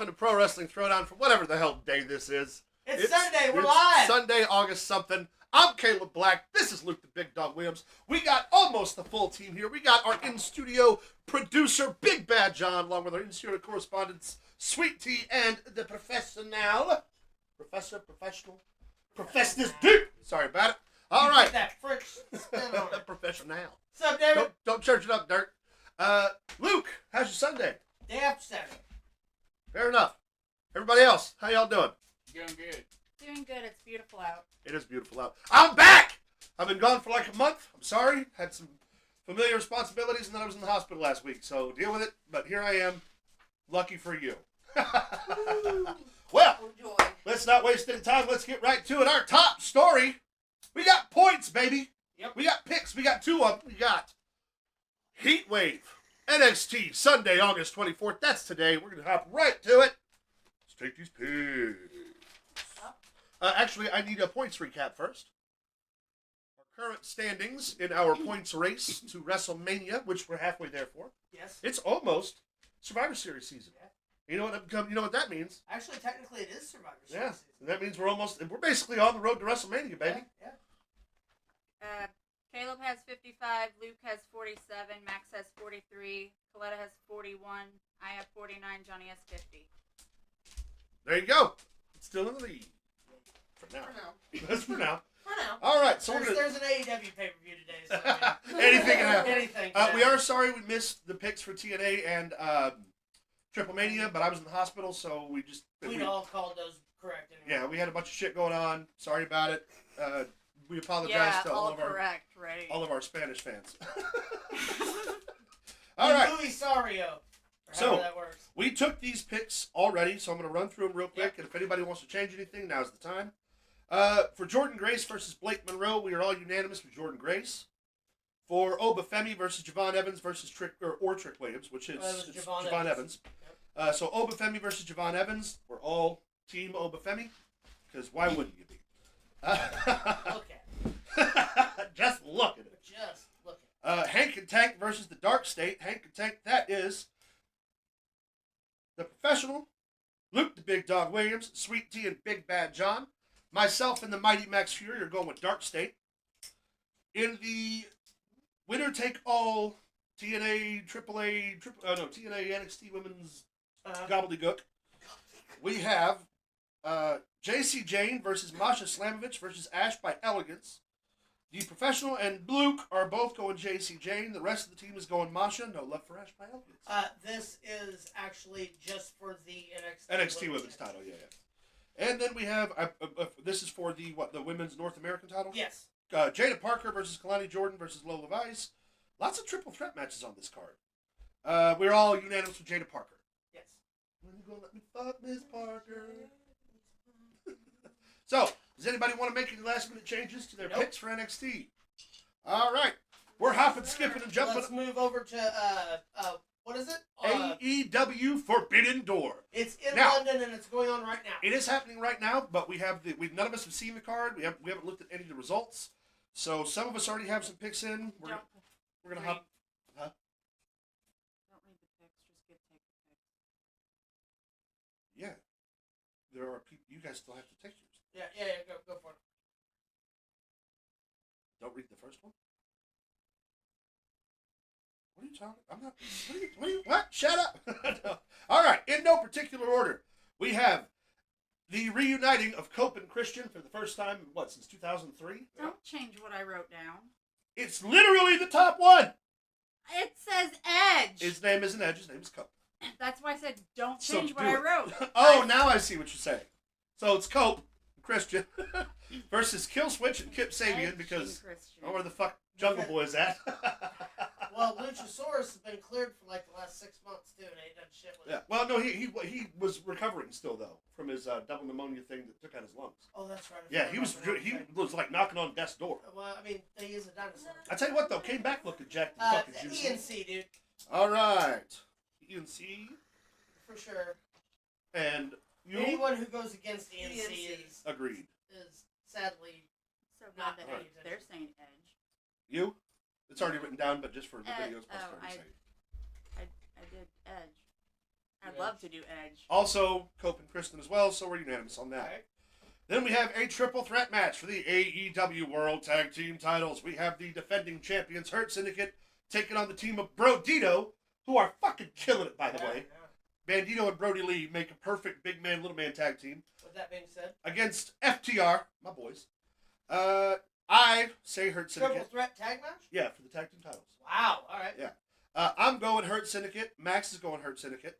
to Pro Wrestling Throwdown for whatever the hell day this is. It's Sunday. We're live. Sunday, August something. I'm Caleb Black. This is Luke the Big Dog Williams. We got almost the full team here. We got our in-studio producer, Big Bad John, along with our in-studio correspondents, Sweet Tea, and the professional. Professional Duke. Sorry about it. All right. That French spin on it. Professional. What's up, David? Don't church it up, Dirt. Luke, how's your Sunday? Day after Saturday. Fair enough. Everybody else, how y'all doing? Doing good. Doing good. It's beautiful out. It is beautiful out. I'm back! I've been gone for like a month. I'm sorry. Had some familiar responsibilities, and then I was in the hospital last week, so deal with it. But here I am. Lucky for you. Well, Enjoy. let's not waste any time. Let's get right to it. Our top story. We got points, baby. Yep. We got picks. We got two of them. We got Heatwave, NXT, Sunday, August 24th. That's today. We're going to hop right to it. Let's take these picks. Actually, I need a points recap first. Our current standings in our points race to WrestleMania, which we're halfway there for. Yes. It's almost Survivor Series season. Yeah. You know what that means? Actually, technically, it is Survivor Series Yeah. season. And that means we're basically on the road to WrestleMania, baby. Yeah. Caleb has 55. Luke has 47. Max has 43. Coletta has 41. I have 49. Johnny has 50. There you go. It's still in the lead. For now. That's for now. For now. All right, so There's an AEW pay-per-view today, so I mean, anything can happen. Anything. We are sorry we missed the picks for TNA and Triple Mania, but I was in the hospital, so We'd all called those correct anyway. Yeah, we had a bunch of shit going on. Sorry about it. We apologize Yeah, to all correct, right? all of our Spanish fans. All right. Louis Sario. So, However that works. We took these picks already, so I'm going to run through them real quick, and if anybody wants to change anything, now's the time. For Jordan Grace versus Blake Monroe, we are all unanimous with Jordan Grace. For Obafemi versus Javon Evans versus Trick Williams, which is it's Javon Evans. Yep. So Obafemi versus Javon Evans, we're all team Obafemi, because why wouldn't you be? Okay. Just look at it. Just look at it. Hank and Tank versus the Dark State. Hank and Tank, that is the Professional, Luke the Big Dog Williams, Sweet Tea, and Big Bad John. Myself and the Mighty Max Fury are going with Dark State. In the winner take all TNA, TNA, NXT Women's Gobbledygook, we have JC Jane versus Masha Slamovich versus Ash by Elegance. The Professional and Luke are both going JC Jane. The rest of the team is going Masha. No love for Ash by Elegance. This is actually just for the NXT Women's title, yeah. And then we have, this is for the Women's North American title? Yes. Jada Parker versus Kalani Jordan versus Lola Vice. Lots of triple threat matches on this card. We're all unanimous with Jada Parker. Yes. When you gonna let me fuck Miss Parker? So, does anybody want to make any last minute changes to their picks for NXT? All right. We're hopping, skipping, and jumping. Let's move over to, what is it? AEW Forbidden Door. It's in Now, London and it's going on right now. It is happening right now, but none of us have seen the card. We haven't looked at any of the results. So some of us already have some picks in. We're gonna hop. Huh? Don't read the picks. Just take the picks. Yeah. There are people. You guys still have to take yours. Yeah, go for it. Don't read the first one. What are you talking? I'm not. What? Shut up. No. All right. In no particular order, we have the reuniting of Cope and Christian for the first time. Since 2003? Don't change what I wrote down. It's literally the top one. It says Edge. His name isn't Edge. His name is Cope. That's why I said don't So change what do I it. wrote. Oh, now I see what you're saying. So it's Cope, Christian, versus Killswitch and Kip Sabian Edge because and Christian. where the fuck Jungle Boy is at. Well, Luchasaurus has been cleared for like the last 6 months too, and he done shit with Yeah. it. Well, no, he was recovering still though from his double pneumonia thing that took out his lungs. Oh, that's right. Yeah, he was like knocking on death's door. Well, I mean, he is a dinosaur. I tell you what though, came back looking jacked and fucking juicy. ENC, dude. All right, ENC For sure. and you Anyone who goes against ENC is agreed. Sadly So not glad paying that they're saying Edge. You? It's already written down, but just for the video, it's I did Edge. I'd love to do Edge. Also, Cope and Kristen as well, so we're unanimous on that. Okay. Then we have a triple threat match for the AEW World Tag Team titles. We have the defending champions Hurt Syndicate taking on the team of Brodito, who are fucking killing it, by the way. Bandito and Brody Lee make a perfect big man, little man tag team. With that being said, Against FTR, my boys. I say Hurt Syndicate. triple threat tag match. Yeah, for the tag team titles. Wow. All right. Yeah. I'm going Hurt Syndicate. Max is going Hurt Syndicate.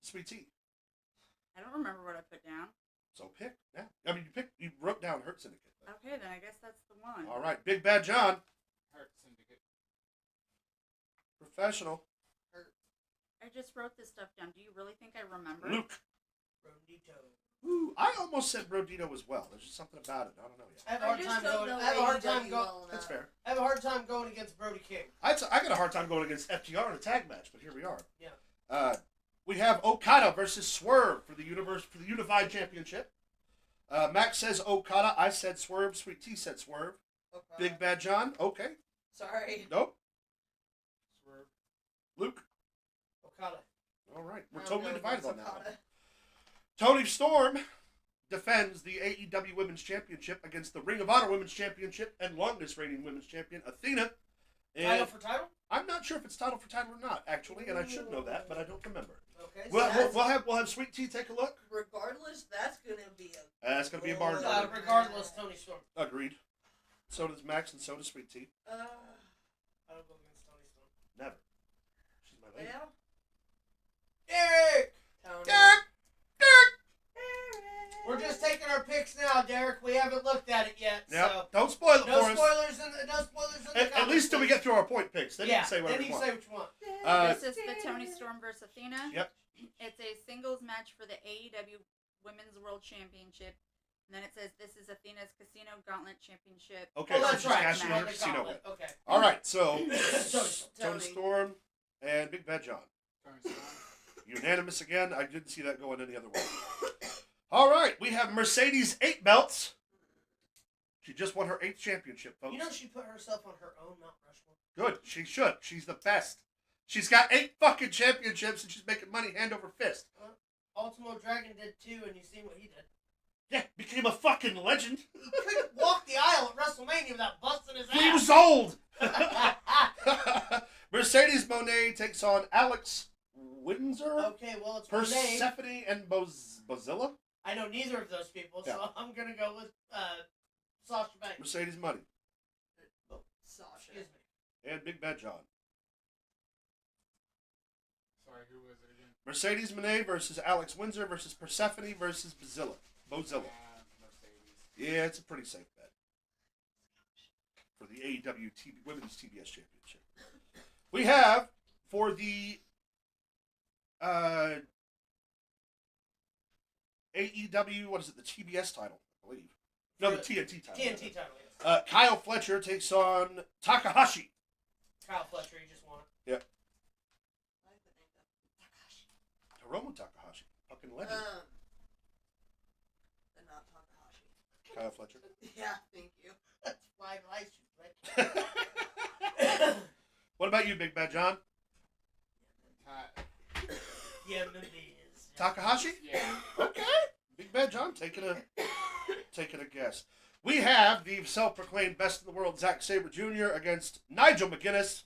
Sweet Tea. I don't remember what I put down. So pick. Yeah. I mean, you wrote down Hurt Syndicate. Okay, then I guess that's the one. All right. Big Bad John. Hurt Syndicate. Professional. I just wrote this stuff down. Do you really think I remember? Luke. Brodito. Ooh, I almost said Brodito as well. There's just something about it. I don't know yet. I have a hard time going. I have a hard time going. That's fair. I have a hard time going against Brody King. I got a hard time going against FTR in a tag match, but here we are. Yeah. We have Okada versus Swerve for the Unified Championship. Max says Okada. I said Swerve. Sweet Tea said Swerve. Okay. Big Bad John. Okay. Sorry. Nope. Swerve. Luke. Okada. All right. We're totally divided on that one. Tony Storm defends the AEW Women's Championship against the Ring of Honor Women's Championship and longest reigning Women's Champion, Athena. And Title for title? I'm not sure if it's title for title or not, actually, and I should know that, but I don't remember. Okay. We'll have Sweet Tea take a look. Regardless, that's gonna be a. That's going to be a barn. Regardless, Tony Storm. Agreed. So does Max and so does Sweet Tea. I don't go against Tony Storm. Never. She's my lady. Well, Derek! Tony. Derek! We're just taking our picks now, Derek. We haven't looked at it yet. Yep. So Don't spoil it no for us. spoilers in the At least till we get through our point picks. Then you yeah. can say whatever Then you you can want. say what you want. This is the Tony Storm versus Athena. Yep. It's a singles match for the AEW Women's World Championship. And then it says this is Athena's Casino Gauntlet Championship. Okay, Oh, so that's she's right. cashing in her The casino gauntlet. win. Okay. All right, so Tony Tony. Storm and Big Bad John. Tony Storm. Unanimous again. I didn't see that going any other way. All right, we have Mercedes 8 belts. She just won her 8th championship, folks. You know she put herself on her own Mount Rushmore. Good. She should. She's the best. She's got 8 fucking championships and she's making money hand over fist. Ultimo Dragon did too, and you seen what he did. Yeah, became a fucking legend. He couldn't walk the aisle at WrestleMania without busting his ass. He was old. Mercedes Monet takes on Alex Windsor, Okay, well, it's Monet. Persephone, and Bozilla. I know neither of those people, Yeah. so I'm going to go with Sasha Banks. Mercedes Money Sasha. Excuse me. and Big Bad John. Sorry, who was it again? Mercedes Monet versus Alex Windsor versus Persephone versus Bozilla. Mercedes. Yeah, it's a pretty safe bet for the AEW Women's TBS Championship. We have for the AEW, what is it, the TBS title, I believe. No, the TNT title. TNT title, yes. Kyle Fletcher takes on Takahashi. Kyle Fletcher, he just won it. Yep. I like the name though. Hiromu Takahashi. Fucking legend. But not Takahashi. Kyle Fletcher. Yeah, thank you. That's 5 license, right? What about you, Big Bad John? Yeah, movies. Takahashi? Yeah. Okay. Big Bad John taking a guess. We have the self-proclaimed best in the world, Zack Sabre Jr. against Nigel McGuinness.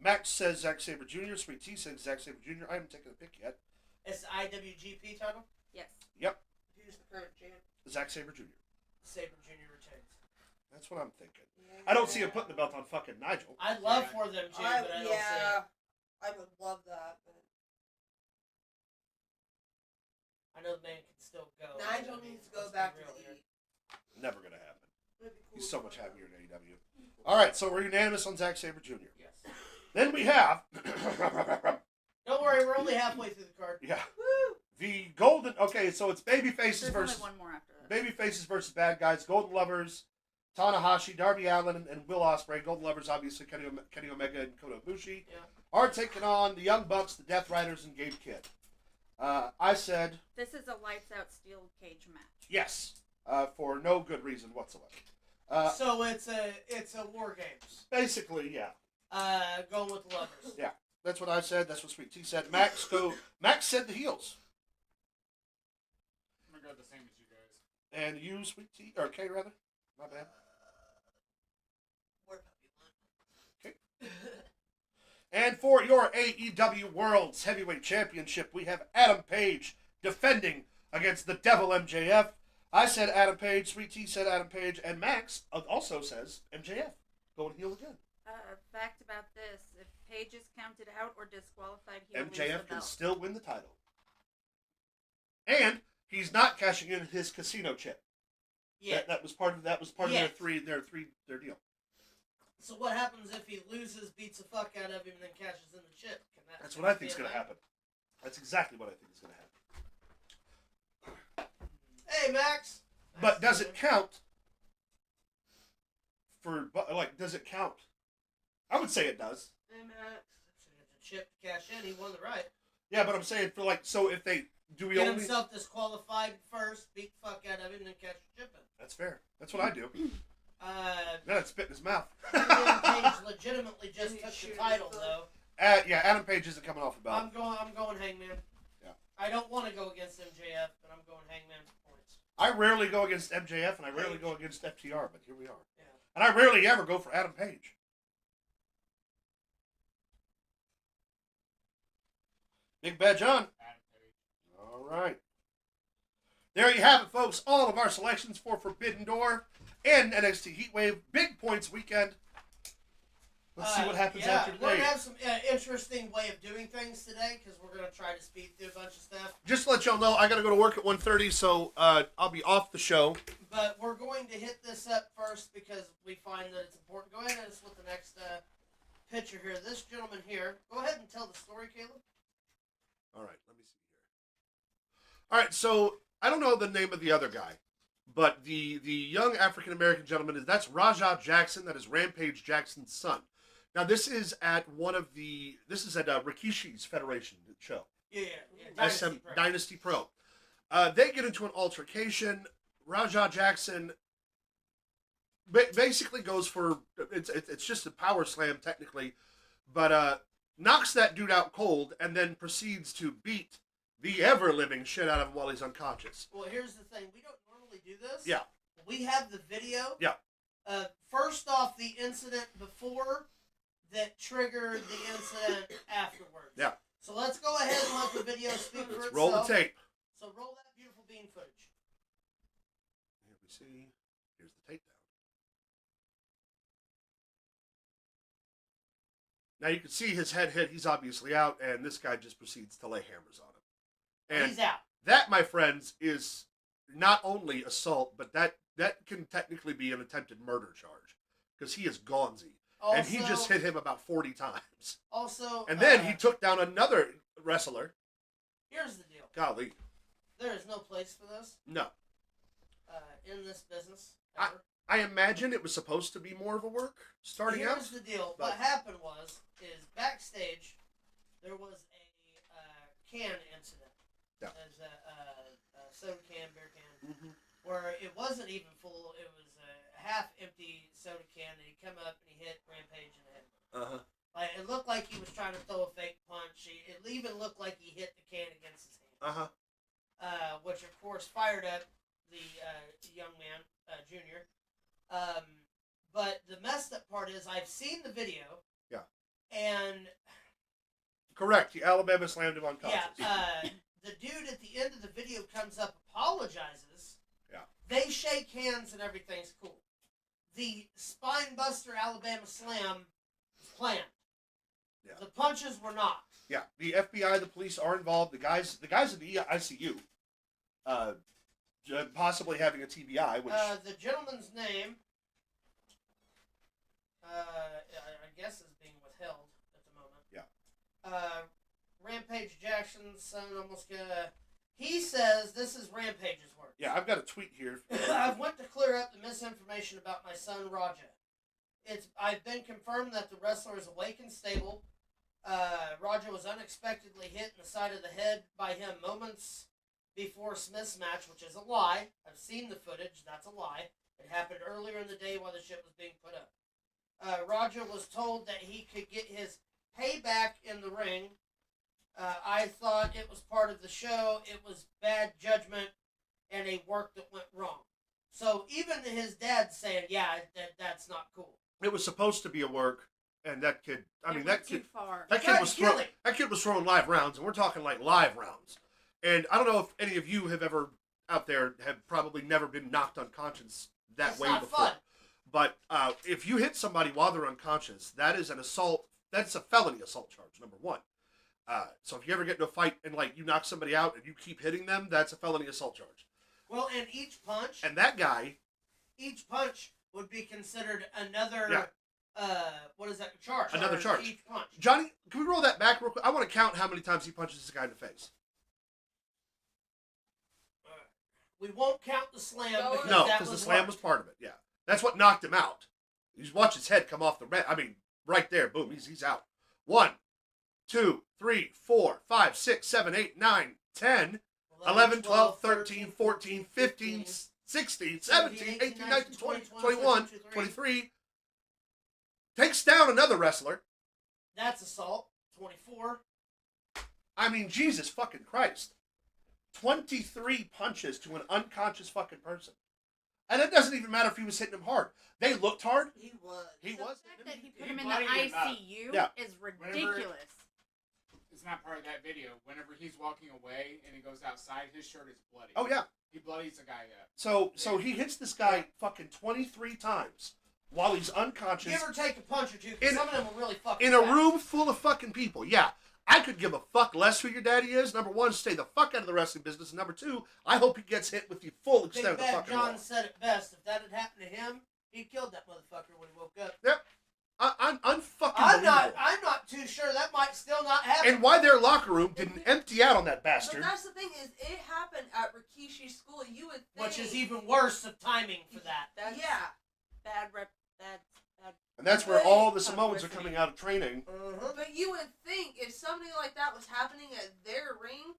Max says Zack Sabre Jr. Sweet Tea says Zack Sabre Jr. I haven't taken a pick yet. It's the IWGP title. Yes. Yep. Who's the current champ? Zack Sabre Jr. Sabre Jr. retains. That's what I'm thinking. Yeah. I don't see him putting the belt on fucking Nigel. I'd love for them to, but I don't see it. I would love that, but I know the man can still go. Nigel needs to go back to the E. Never gonna happen. It'd be cool He's so if much it happier in AEW. All right, so we're unanimous on Zack Sabre Jr. Yes. Then we have, Don't worry, we're only halfway through the card. yeah, Woo! the Golden. Okay, so it's baby faces There's versus only one more after that. baby faces versus bad guys. Golden Lovers, Tanahashi, Darby Allin, and Will Ospreay. Golden Lovers, obviously Kenny Omega and Kota Ibushi, Yeah. are taking on the Young Bucks, the Death Riders, and Gabe Kidd. I said This is a lights out steel cage match. yes, for no good reason whatsoever. So it's a War Games. Basically, yeah. Going with the lovers. Yeah. That's what I said. That's what Sweet T said. Max said the heels. I'm gonna go the same as you guys. And you, Sweet T, or K rather. My bad. Where puppy went. And for your AEW World's Heavyweight Championship, we have Adam Page defending against the Devil MJF. I said Adam Page, Sweet T said Adam Page, and Max also says MJF. Going heel again. Fact about this: if Page is counted out or disqualified, he'll lose the MJF can belt. still win the title. And he's not cashing in his casino chip. Yeah. That was part of Yeah. their deal. So what happens if he loses, beats the fuck out of him, and then cashes in the chip? That's what I think is going to happen. That's exactly what I think is going to happen. Hey, Max. But does it count for, does it count? I would say it does. Hey, Max. Should get the chip to cash in. He won the right. Yeah, but I'm saying so if they, do we Get only... himself disqualified first, beat the fuck out of him, and then cash the chip in. That's fair. That's what I do. Uh, Then I'd spit in his mouth. Hangman Page legitimately just took the title, though. Yeah, Adam Page isn't coming off the belt. I'm going Hangman. Yeah. I don't want to go against MJF, but I'm going Hangman for points. I rarely go against MJF, and I rarely go against FTR, but here we are. Yeah. And I rarely ever go for Adam Page. Big Bad John. Adam Page. All right. There you have it, folks. All of our selections for Forbidden Door and NXT Heatwave. Big points weekend. Let's see what happens after We're today. going to have some interesting way of doing things today, because we're going to try to speed through a bunch of stuff. Just to let y'all know, I got to go to work at 1:30, so I'll be off the show. But we're going to hit this up first, because we find that it's important. Go ahead and hit us with the next picture here. This gentleman here. Go ahead and tell the story, Caleb. All right, let me see here. All right, so I don't know the name of the other guy, but the young African-American gentleman, that's Rajah Jackson. That is Rampage Jackson's son. Now, this is at Rikishi's Federation show. Yeah. Dynasty Pro. They get into an altercation. Rajah Jackson basically goes for, it's just a power slam technically, but knocks that dude out cold and then proceeds to beat the ever-living shit out of him while he's unconscious. Well, here's the thing. We don't normally do this. Yeah. We have the video. Yeah. First off, the incident before that triggered the incident afterwards. Yeah. So let's go ahead and let the video speak for itself. Roll the tape. So roll that beautiful bean footage. Here we see. Here's the takedown. Now you can see his head hit. He's obviously out, and this guy just proceeds to lay hammers on him. And He's out. that, my friends, is not only assault, but that can technically be an attempted murder charge because he is gonzy. Also, And he just hit him about 40 times. Also, And then he took down another wrestler. Here's the deal. Golly. There is no place for this No. in this business. Ever. I imagine it was supposed to be more of a work starting out. Here's the deal. but- What happened is backstage there was a can incident. Yeah. There's a soda can, beer can, Mm-hmm. where it wasn't even full. It was a half-empty soda can, and he come up and he hit Rampage in the head. Uh-huh. Like, it looked like he was trying to throw a fake punch. It even looked like he hit the can against his hand. Uh-huh. Which of course fired up the young man, Junior. But the messed up part is I've seen the video. Yeah. And Correct. The Alabama slammed him unconscious. the dude at the end of the video comes up, apologizes. Yeah. They shake hands and everything's cool. The spine buster Alabama slam is planned. Yeah. The punches were not. Yeah. The FBI, the police are involved. The guys in the ICU, possibly having a TBI, which The gentleman's name, I guess, is being withheld at the moment. Yeah. Rampage Jackson's son almost he says this is Rampage's work. yeah, I've got a tweet here. I've went to clear up the misinformation about my son Raja. I've been confirmed that the wrestler is awake and stable. Raja was unexpectedly hit in the side of the head by him moments before Smith's match, which is a lie. I've seen the footage. That's a lie. It happened earlier in the day while the shit was being put up. Raja was told that he could get his payback in the ring. I thought it was part of the show. It was bad judgment and a work that went wrong. So even his dad saying, "Yeah, that's not cool." It was supposed to be a work, and that kid. I mean, It that went too kid. far. That Tried kid to was kill him. that kid was throwing live rounds, and we're talking like live rounds. And I don't know if any of you have ever out there have probably never been knocked unconscious that It's way not before. fun. But if you hit somebody while they're unconscious, that is an assault. That's a felony assault charge, number one. So if you ever get into a fight and like you knock somebody out and you keep hitting them, that's a felony assault charge. Well, and each punch would be considered another. What is that charge? Another charge. Each punch. Johnny, can we roll that back real quick? I want to count how many times he punches this guy in the face. We won't count the slam No, because No, that because the was slam work. was part of it. Yeah, that's what knocked him out. You just watch his head come off the mat. I mean, right there, boom, he's out. 1, 2, 3, 4, 5, 6, 7, 8, 9, 10, 11, 12, 13, 14, 15, 16, 17, 18, 19, 20, 21, 23. Takes down another wrestler. That's assault. 24. I mean, Jesus fucking Christ. 23 punches to an unconscious fucking person. And it doesn't even matter if he was hitting him hard. They looked hard. He was. He was. The fact that he put He him in the bloodied him up. ICU Yeah. is ridiculous. It's not part of that video. Whenever he's walking away and he goes outside, his shirt is bloody. Oh, yeah. He bloodies the guy up. So he hits this guy fucking 23 times while he's unconscious. Give or take a punch or two, because In- some of them were really fucking In a fast. room full of fucking people. Yeah. I could give a fuck less who your daddy is. Number one, stay the fuck out of the wrestling business. And number two, I hope he gets hit with the full extent Big of the Bad fucking John law. said it best. If that had happened to him, he killed that motherfucker when he woke up. I'm unfucking I'm believable. not too sure that might still not happen. And why their locker room didn't empty out on that But bastard. that's the thing is, it happened at Rikishi's school. You would think. Which is even worse of timing for that. That's Yeah. bad rep. Bad. And that's where all the Samoans are coming out of training. Uh-huh. But you would think if something like that was happening at their ring,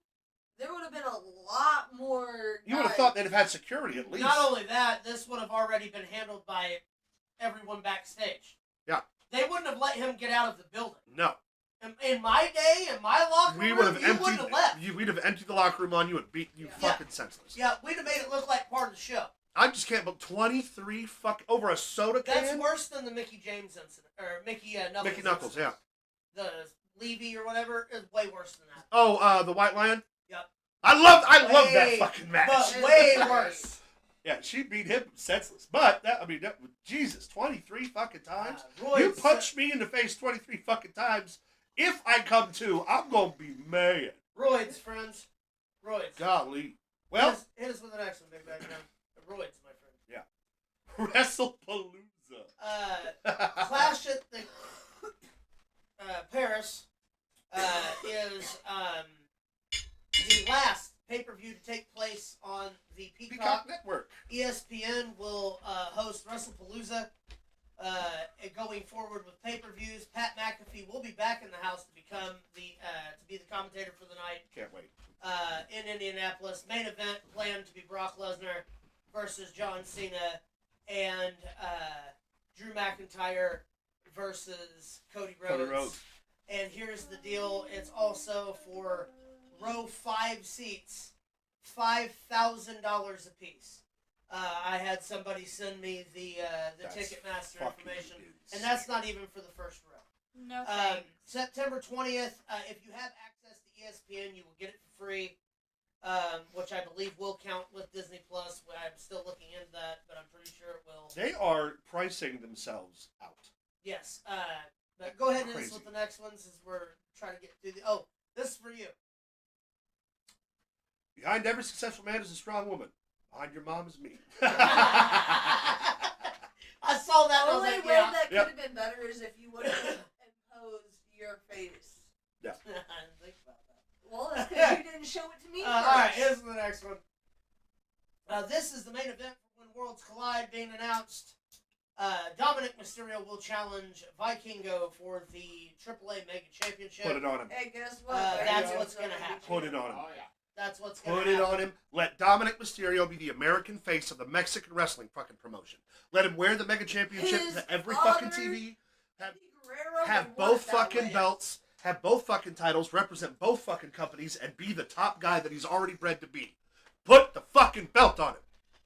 there would have been a lot more. You would have guys. thought they'd have had security at least. Not only that, this would have already been handled by everyone backstage. Yeah. They wouldn't have let him get out of the building. No. In my day, in my locker We room, would have you wouldn't have left. We'd have emptied the locker room on you and beat you Yeah. fucking senseless. Yeah, we'd have made it look like part of the show. I just can't believe 23 over a soda can. That's worse than the Mickey James incident, or Mickey Knuckles. Mickey Knuckles, incident. The Levy or whatever is way worse than that. Oh, the White Lion. Yep. I love that Way- fucking match. But way worse. Yeah, she beat him senseless. But Jesus, 23 fucking times. Roy You said- punched me in the face 23 fucking times. If I come to, I'm gonna be mad. Roids, friends. Roids. Golly. Well, hit us with the next one, Big Bad John. Roids, my friend. WrestlePalooza. Clash at the Paris is the last pay-per-view to take place on the Peacock Network. ESPN will host WrestlePalooza going forward with pay-per-views. Pat McAfee will be back in the house to become to be the commentator for the night Can't wait. in Indianapolis. Main event planned to be Brock Lesnar versus John Cena and Drew McIntyre versus Cody Rhodes. Cody Rhodes. And here's the deal: it's also for row 5 seats, $5,000 a piece. I had somebody send me the That's Ticketmaster fucking information, insane. and that's not even for the first row. No thanks. September 20th, if you have access to ESPN, you will get it for free, which I believe will count with Disney Plus. I'm still looking into that, but I'm pretty sure it will. They are pricing themselves out. Yes. But go ahead and hit us Crazy. with the next one since we're trying to get through the. Oh, this is for you. Behind every successful man is a strong woman. Behind your mom is me. I saw that. The And I was only like, way yeah. that could Yep. have been better is if you would have imposed your face. I didn't think about that. Well, that's because you didn't show it to me All right, first. here's the next one. This is the main event for When Worlds Collide being announced. Dominic Mysterio will challenge Vikingo for the AAA Mega Championship. Put it on him. Hey, guess what? That's There what's you go. gonna happen. Put it on him. Oh, yeah. That's what's going Put to it happen. on him. Let Dominic Mysterio be the American face of the Mexican wrestling fucking promotion. Let him wear the Mega Championship His to every honor- fucking TV. Guerrero have would both work that fucking way. belts, have both fucking titles, represent both fucking companies, and be the top guy that he's already bred to be. Put the fucking belt on him.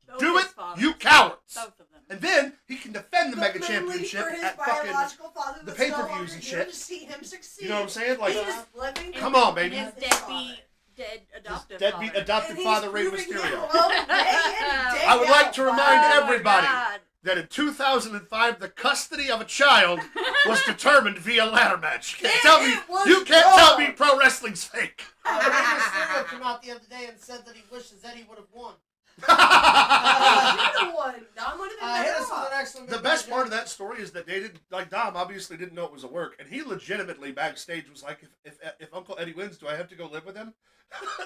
Both Do his it, fathers. you cowards. Both of them. And then he can defend the But Mega mainly Championship for his at fucking, biological father the that's pay-per-views no longer and here shit. To see him succeed. You know what I'm saying? Like, He's living come on, baby. And his with his father. dead adoptive deadbeat father. adopted And he's father Rey proving Mysterio. it all day in, day I would like out. to remind Oh, everybody God. that in 2005, the custody of a child was determined via ladder match. You can't tell me, It was you can't tell wrong. me pro wrestling's fake. Rey Mysterio came out the other day and said that he wishes Eddie would have won. He should have won. Dom would have been Hit better us with off. an excellent. The best part of that story is that they didn't, like, Dom obviously didn't know it was a work, and he legitimately backstage was like, if Uncle Eddie wins, do I have to go live with him?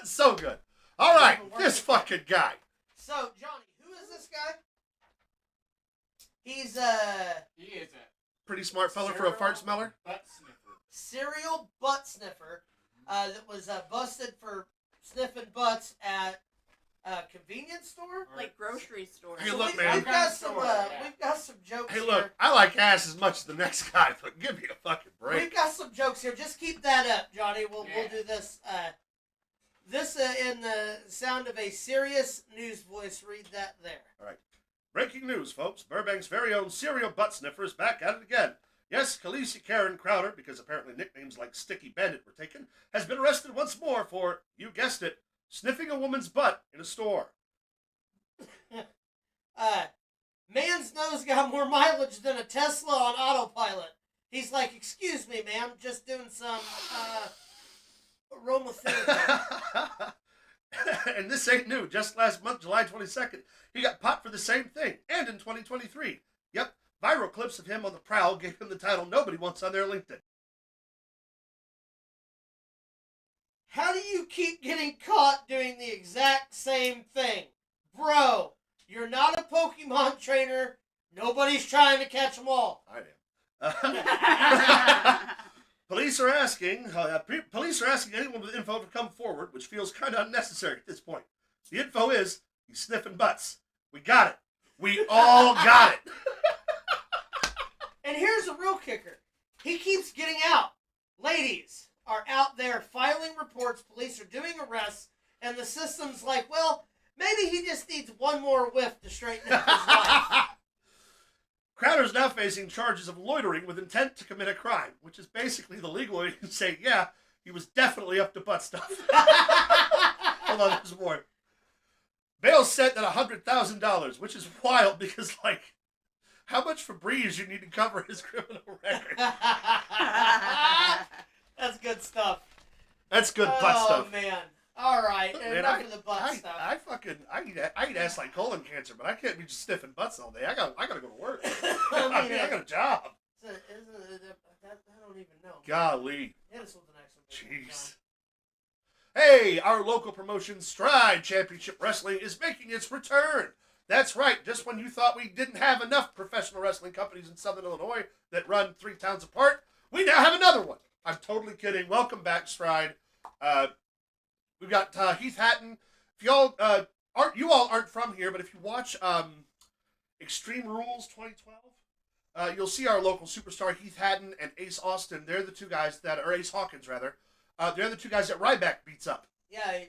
So good. All right, this fucking guy. So Johnny, who is this guy? He's He is a Pretty smart fella for a fart smeller. butt sniffer. serial butt sniffer that was busted for sniffing butts at a convenience store. Like grocery store. Hey, So look, we, man. We've got some. Yeah. We've got some jokes Hey, here. look, I like ass as much as the next guy, but give me a fucking break. We've got some jokes here. Just keep that up, Johnny. We'll Yeah. do this. This in the sound of a serious news voice. Read that there. Breaking news, folks. Burbank's very own serial butt sniffer is back at it again. Yes, Khaleesi Karen Crowder, because apparently nicknames like Sticky Bandit were taken, has been arrested once more for, you guessed it, sniffing a woman's butt in a store. Man's nose got more mileage than a Tesla on autopilot. He's like, excuse me, ma'am, just doing some aromatherapy. And this ain't new. Just last month, July 22nd, he got popped for the same thing. And in 2023. Yep, viral clips of him on the prowl gave him the title nobody wants on their LinkedIn. How do you keep getting caught doing the exact same thing? Bro, you're not a Pokemon trainer. Nobody's trying to catch them all. I am. Police are asking anyone with info to come forward, which feels kind of unnecessary at this point. The info is he's sniffing butts. We got it. We all got it. And here's a real kicker. He keeps getting out. Ladies are out there filing reports. Police are doing arrests. And the system's like, well, maybe he just needs one more whiff to straighten up his life. Crowder's now facing charges of loitering with intent to commit a crime, which is basically the legal way to say, yeah, he was definitely up to butt stuff. Hold on, there's more. Bail set at $100,000, which is wild because, like, how much Febreze you need to cover his criminal record? That's good stuff. That's good butt stuff. Oh, man. All right. Man, Enough of the butt stuff. I eat ass like colon cancer, but I can't be just sniffing butts all day. I gotta go to work. I mean, I got a job. I don't even know. Golly. Hit us with the next one. Jeez. Hey, our local promotion, Stride Championship Wrestling, is making its return. That's right. Just when you thought we didn't have enough professional wrestling companies in Southern Illinois that run 3 towns apart, we now have another one. I'm totally kidding. Welcome back, Stride. We've got Heath Hatton. If y'all aren't from here, but if you watch Extreme Rules 2012, you'll see our local superstar Heath Hatton and Ace Austin. They're the two guys or Ace Hawkins rather. They're the two guys that Ryback beats up. Yeah.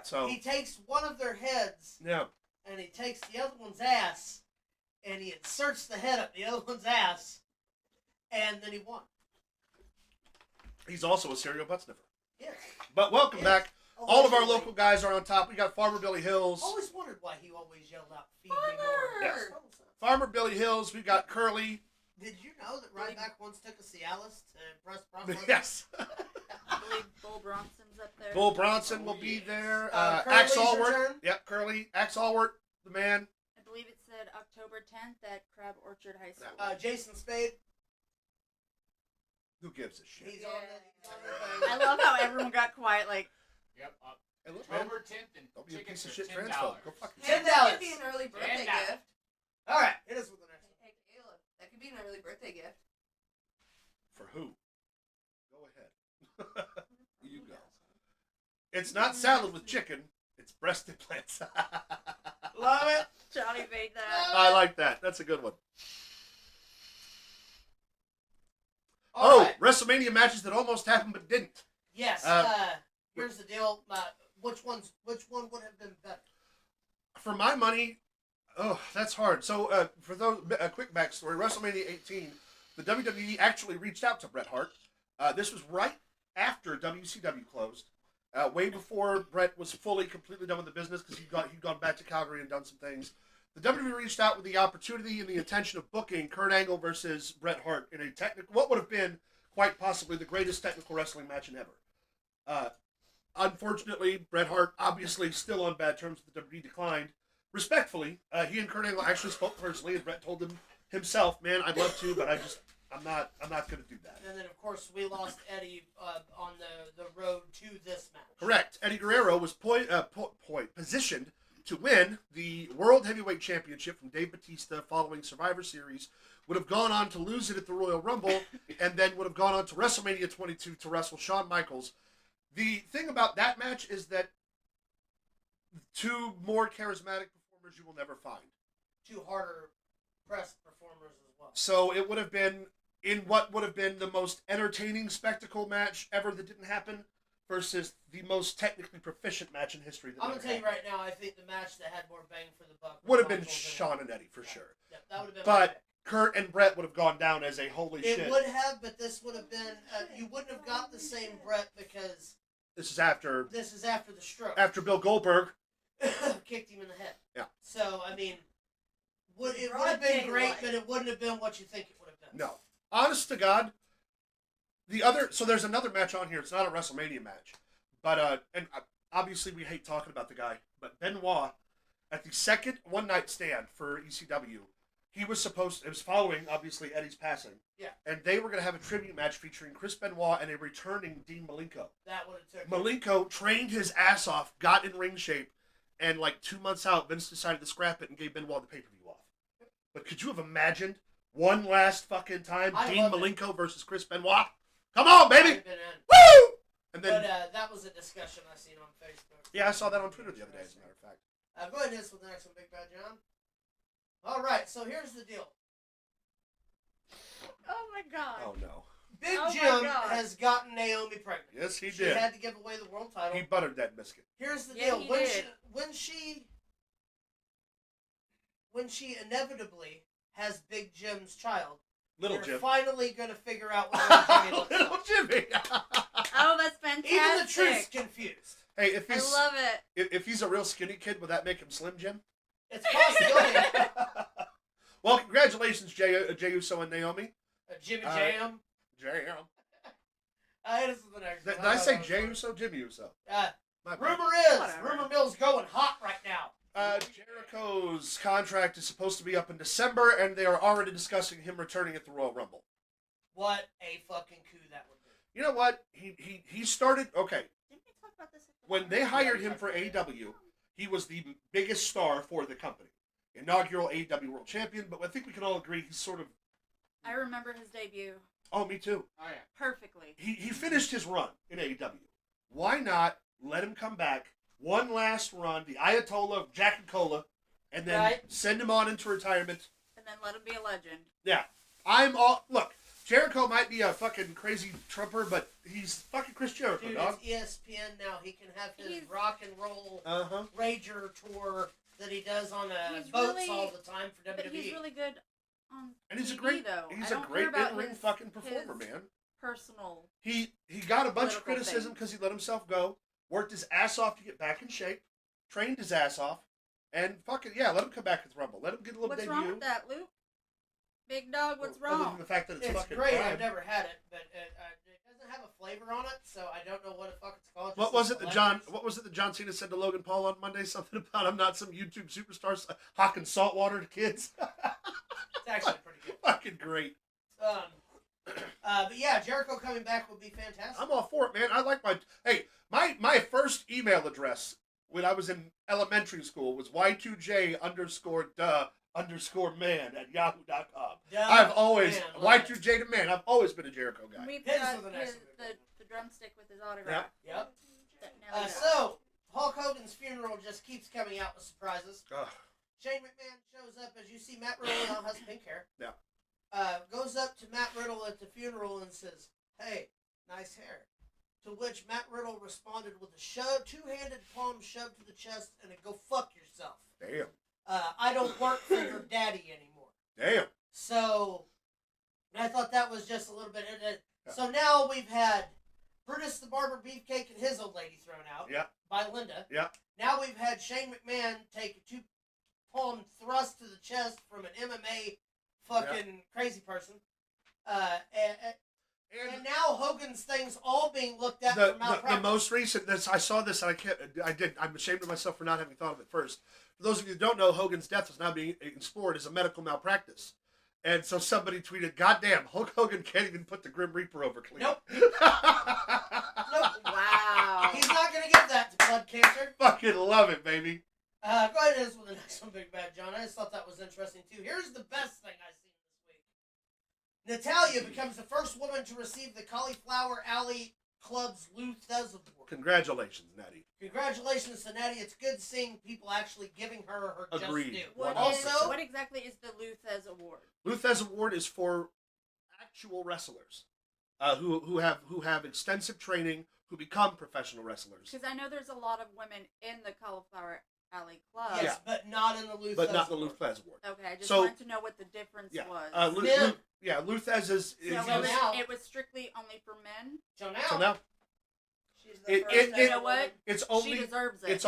So He takes one of their heads yeah, and he takes the other one's ass and he inserts the head up the other one's ass and then he won. he's also a serial butt sniffer. Yes. But welcome Yes. back. All of our Allegedly. local guys are on top. We got Farmer Billy Hills. Always wondered why he always yelled out, "Feed me more." Yes. Farmer Billy Hills. We got Curly. Did you know that Ryback once took a Cialis to impress Bronson? Yes. I believe Bull Bronson's up there. Bull Bronson will be there. Curly's Axe Allward. return? Yep, Curly. Axe Allward, the man. I believe it said October 10th at Crab Orchard High School. Jason Spade. Who gives a shit? He's Yeah. on the I love how everyone got quiet. Like, Yep. Hey, look, man. October 10th and Don't be a tickets piece of are shit $10. transphobe. Go fuck Hey, yourself. that $10. could be an early birthday $10. gift. All right, hit us with the next one. Hey, Caleb, that could be an early birthday gift. For who? Go ahead. You go. It's not salad with chicken. It's breast implants. Love it. Johnny made that. I like that. That's a good one. All right. WrestleMania matches that almost happened but didn't. Yes. Here's the deal. Which one would have been better? For my money, that's hard. So for those, a quick backstory: WrestleMania 18, the WWE actually reached out to Bret Hart. This was right after WCW closed, way before Bret was completely done with the business because he'd gone back to Calgary and done some things. The WWE reached out with the opportunity and the intention of booking Kurt Angle versus Bret Hart in what would have been quite possibly the greatest technical wrestling match in ever. Unfortunately, Bret Hart, obviously still on bad terms with the WWE, declined. Respectfully, he and Kurt Angle actually spoke personally, and Bret told him himself, "Man, I'd love to, but I'm not going to do that." And then, of course, we lost Eddie on the road to this match. Correct. Eddie Guerrero was positioned to win the World Heavyweight Championship from Dave Bautista following Survivor Series. Would have gone on to lose it at the Royal Rumble, and then would have gone on to WrestleMania 22 to wrestle Shawn Michaels. The thing about that match is that two more charismatic performers you will never find. Two harder pressed performers as well. So it would have been in what would have been the most entertaining spectacle match ever that didn't happen versus the most technically proficient match in history. I'm going to tell you right now, I think the match that had more bang for the buck would have been Shawn and Eddie for sure. Yeah, that would have been. But Kurt and Bret would have gone down as a holy shit. It would have, but this would have been. You wouldn't have got the same Bret because this is after the stroke. After Bill Goldberg kicked him in the head. Yeah. So I mean, it would have been great, but it wouldn't have been what you think it would have been. No. Honest to God, so there's another match on here. It's not a WrestleMania match, but obviously we hate talking about the guy, but Benoit at the second one night stand for ECW, it was following obviously Eddie's passing. Yeah. And they were going to have a tribute match featuring Chris Benoit and a returning Dean Malenko. That would have took. Malenko trained his ass off, got in ring shape, and like 2 months out, Vince decided to scrap it and gave Benoit the pay-per-view off. But could you have imagined one last fucking time Dean Malenko versus Chris Benoit? Come on, baby! Woo! And then, that was a discussion I seen on Facebook. Yeah, I saw that on Twitter the other day, as a matter of fact. Go ahead and hit us with the next one, Big Bad John. All right, so here's the deal. Oh my God. Oh no. Big Jim has gotten Naomi pregnant. Yes, he did. She had to give away the world title. He buttered that biscuit. Here's the Yeah, deal. he When did. she inevitably has Big Jim's child, Little you're Jim. finally going to figure out what Little Jimmy looks Little like. Jimmy. Oh, that's fantastic. Even the truth's confused. Hey, if I he's love it. if he's a real skinny kid, would that make him Slim Jim? It's a possibility. Well, congratulations, Jey Uso and Naomi. Jimmy Jam. Jam. This is the next Did one. I say Jey Uso? Jimmy Uso. My bad. Rumor mill's going hot right now. Jericho's contract is supposed to be up in December, and they are already discussing him returning at the Royal Rumble. What a fucking coup that would be. You know what? He started, okay, Didn't we talk about this? when they hired him for AEW, he was the biggest star for the company. Inaugural AEW World Champion, but I think we can all agree he's sort of... I remember his debut Oh, me too. Oh yeah. perfectly. He finished his run in AEW. Why not let him come back, one last run, the Ayatollah of Jack and Cola, and then send him on into retirement? And then let him be a legend. Yeah. Look, Jericho might be a fucking crazy trumper, but he's fucking Chris Jericho, Dude, dog. it's ESPN now. He can have his He's- rock and roll Uh-huh. Rager tour that he does on He's boats really- all the time for WWE. But he's really good on And he's TV, a great, though. he's I a don't great care about in-ring his fucking performer, man. personal. He got a bunch of Political criticism thing. because he let himself go, worked his ass off to get back in shape, trained his ass off, and fucking, yeah, let him come back at the Rumble. Let him get a little What's debut. wrong with that, Luke? Big dog, what's Other than wrong? the fact that it's It's fucking great. prime. I've never had it, but it doesn't have a flavor on it, so I don't know what the fuck it's called. What was it that John Cena said to Logan Paul on Monday? Something about I'm not some YouTube superstar hawking salt water to kids. It's actually pretty good. Fucking great. But yeah, Jericho coming back would be fantastic. I'm all for it, man. I like my first email address when I was in elementary school was y2j_man@yahoo.com. I've always Y2J to man. I've always been a Jericho guy. We've Hit us got with the next the drumstick with his autograph. Yep. That Nelly got. So Hulk Hogan's funeral just keeps coming out with surprises. Ugh. Shane McMahon shows up as you see Matt Riddle now has pink hair. Yeah. goes up to Matt Riddle at the funeral and says, "Hey, nice hair." To which Matt Riddle responded with a two-handed palm shove to the chest and a "go fuck yourself." Damn. I don't work for your daddy anymore. Damn. So, I thought that was just a little bit. So now we've had Brutus the Barber Beefcake and his old lady thrown out by Linda. Yeah. Now we've had Shane McMahon take a two-palm thrust to the chest from an MMA fucking crazy person. And now Hogan's thing's all being looked at for malpractice. The most recent, I saw this and I'm ashamed of myself for not having thought of it first. For those of you who don't know, Hogan's death is now being explored as a medical malpractice. And so somebody tweeted, "Goddamn, Hulk Hogan can't even put the Grim Reaper over clean." Nope. Wow. He's not going to give that to blood cancer. Fucking love it, baby. Go ahead and with the next one, Big Bad John. I just thought that was interesting, too. Here's the best thing I've seen this week. Natalia becomes the first woman to receive the Cauliflower Alley Club's Lou Thez Award. Congratulations, Natty. Congratulations to Natty. It's good seeing people actually giving her Agreed. just due. What, Also, what exactly is the Lou Thez Award? Lou Thez Award is for actual wrestlers who have extensive training, who become professional wrestlers. Because I know there's a lot of women in the Cauliflower Alley Club. yes, but not in the Lou Thez But not the Lou Award. Thez Award. Okay, I just So- wanted to know what the difference was. Lou Thez is So Joe now. it was strictly only for men? So so now, now She's the first it- ever You know what? woman. it's She only deserves it. it's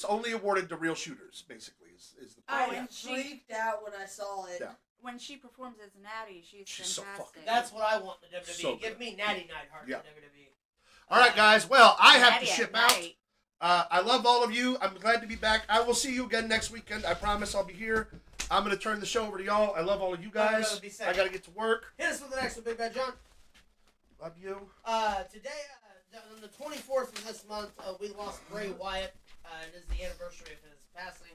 only awarded to real shooters, basically. Is the Oh, I and she freaked out when I saw it. Yeah. when she performs as Natty, she's She's so fantastic. fucking that's what I want in the WWE. So Give good. me Natty Neidhart Yeah. in the WWE. All right, guys. Well, I have Natty to at ship out. night. I love all of you. I'm glad to be back. I will see you again next weekend. I promise I'll be here. I'm going to turn the show over to y'all. I love all of you guys. brother, be safe. I got to get to work. Hit us with the next one, Big Bad John. Love you. Today, on the 24th of this month, we lost Bray Wyatt. It is the anniversary of his passing.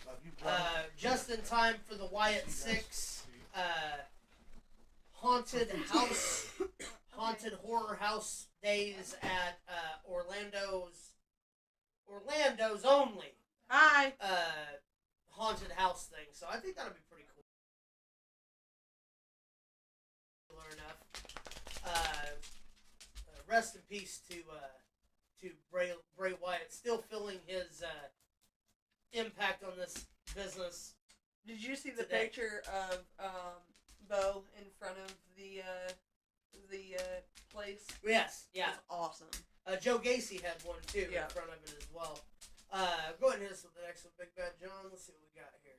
Love you, brother. Just in time for the Wyatt 6 haunted horror house days at Orlando's only Hi. haunted house thing. So I think that'll be pretty cool. Enough. Rest in peace to Bray Wyatt, still feeling his impact on this business. Did you see the Today. picture of Bo in front of the place? Yes, yeah. It's awesome. Joe Gacy had one too Yeah. in front of it as well. Go ahead and hit us with the next one, Big Bad John. Let's see what we got here.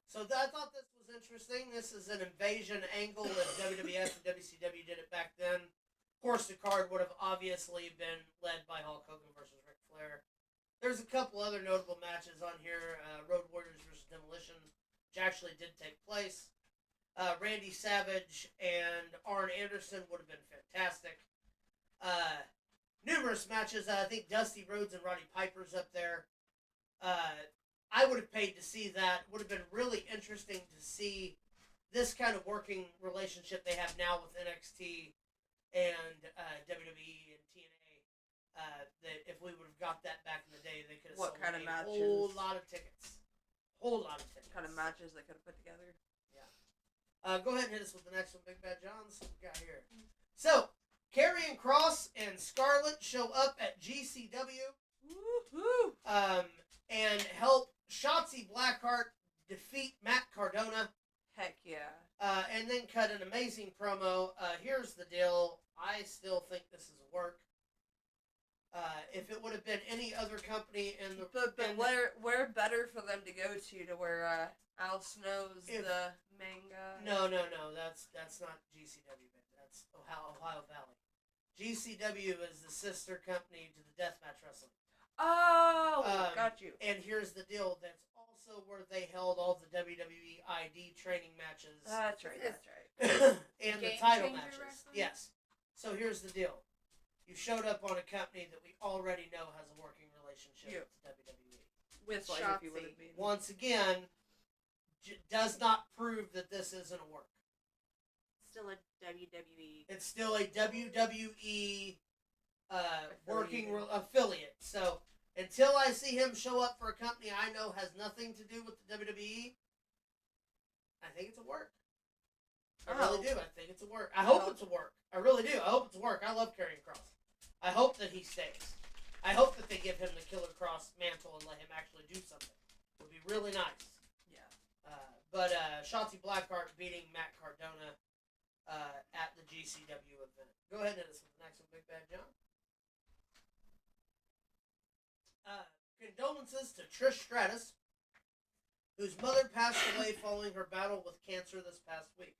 So I thought this was interesting. This is an invasion angle if WWF and WCW did it back then. Of course, the card would have obviously been led by Hulk Hogan versus Ric Flair. There's a couple other notable matches on here. Road Warriors versus Demolition, which actually did take place. Randy Savage and Arn Anderson would have been fantastic. Numerous matches. I think Dusty Rhodes and Roddy Piper's up there. I would have paid to see that. Would have been really interesting to see this kind of working relationship they have now with NXT and WWE and TNA. That if we would have got that back in the day, they could have What sold kind of a whole matches? lot of tickets. Whole lot of tickets. What kind of matches they could have put together? Go ahead and hit us with the next one, Big Bad John. Let's see what we got here. So, Karrion Kross and Scarlett show up at GCW Woo-hoo! and help Shotzi Blackheart defeat Matt Cardona Heck yeah. and then cut an amazing promo. Here's the deal. I still think this is a work. If it would have been any other company in the... But in the- where better for them to go to where Al Snow's If- the main guy? No, that's not GCW, baby. That's Ohio Valley. GCW is the sister company to the Deathmatch Wrestling. Oh, got you. And here's the deal. That's also where they held all the WWE ID training matches. That's right. That's right. and the Game title Changer matches. Wrestling? Yes. So here's the deal. You showed up on a company that we already know has a working relationship Yeah. with WWE. With like if you would have been. Once again, does not prove that this isn't a work. Still a WWE. It's still a WWE working affiliate. So until I see him show up for a company I know has nothing to do with the WWE, I think it's a work. I really do. I think it's a work. I hope it's a work. I really do. I hope it's a work. I love Karrion Kross. I hope that he stays. I hope that they give him the Killer Cross mantle and let him actually do something. It would be really nice. Yeah. But Shotzi Blackheart beating Matt Cardona at the GCW event. Go ahead and hit us with the next one, Big Bad John. Condolences to Trish Stratus, whose mother passed away following her battle with cancer this past week.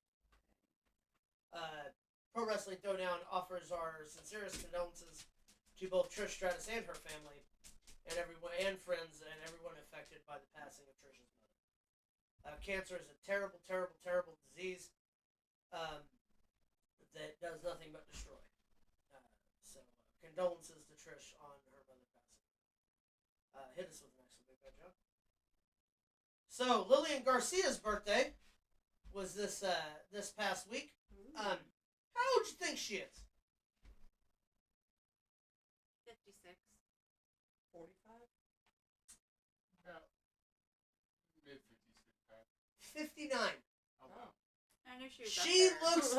Pro Wrestling Throwdown offers our sincerest condolences to both Trish Stratus and her family, and everyone and friends and everyone affected by the passing of Trish's mother. Cancer is a terrible, terrible, terrible disease that does nothing but destroy. So condolences to Trish on her mother passing. Hit us with the next one, Big Bad John. So Lillian Garcia's birthday was this past week. How old do you think she is? 56. 45? About mid-50s, 59. Oh, wow. I knew she was She up there. looks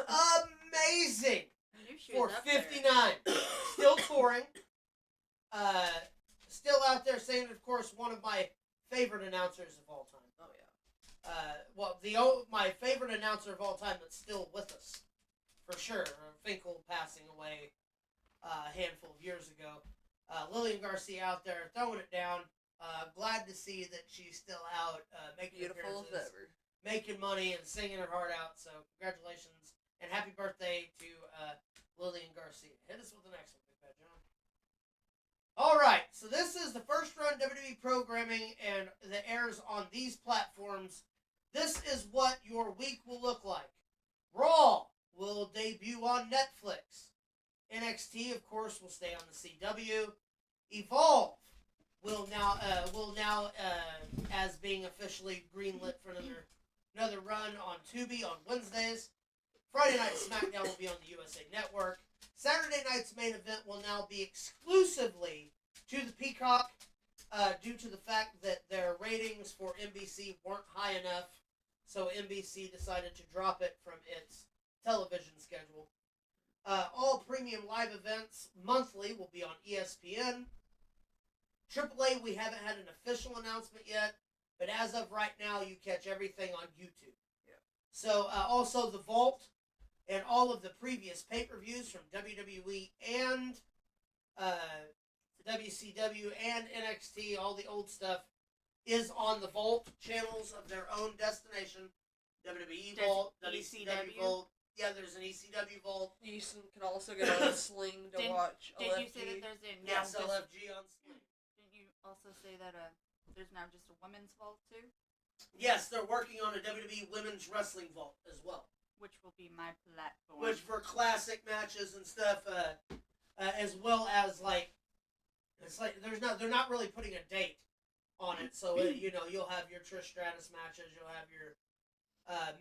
amazing I knew she for was up there. 59. Still touring. Still out there saying, of course, one of my favorite announcers of all time. Oh, yeah. My favorite announcer of all time that's still with us, for sure. Finkel passing away a handful of years ago. Lillian Garcia out there throwing it down. Glad to see that she's still out making Beautiful as appearances, ever. making money and singing her heart out. So congratulations and happy birthday to Lillian Garcia. Hit us with the next one, Big Bad John. All right, so this is the first run WWE programming and that airs on these platforms. This is what your week will look like. Raw will debut on Netflix. NXT, of course, will stay on the CW. Evolve will now as being officially greenlit for another run on Tubi on Wednesdays. Friday Night SmackDown will be on the USA Network. Saturday night's main event will now be exclusively to the Peacock due to the fact that their ratings for NBC weren't high enough, so NBC decided to drop it from its television schedule. All premium live events monthly will be on ESPN. AAA, we haven't had an official announcement yet, but as of right now, you catch everything on YouTube. Yeah. So also the Vault and all of the previous pay-per-views from WWE and WCW and NXT, all the old stuff, is on the Vault channels of their own destination. WWE Does Vault, ECW? WCW Vault. Yeah, there's an ECW Vault. You can also get on a Sling to watch Did LFG. you say that there's a now Yes, just, LFG on Sling. didn't you also say that there's now just a women's vault too? Yes, they're working on a WWE Women's Wrestling Vault as well. Which will be my platform. Which for classic matches and stuff, as well as they're not really putting a date on it. So you'll have your Trish Stratus matches, you'll have your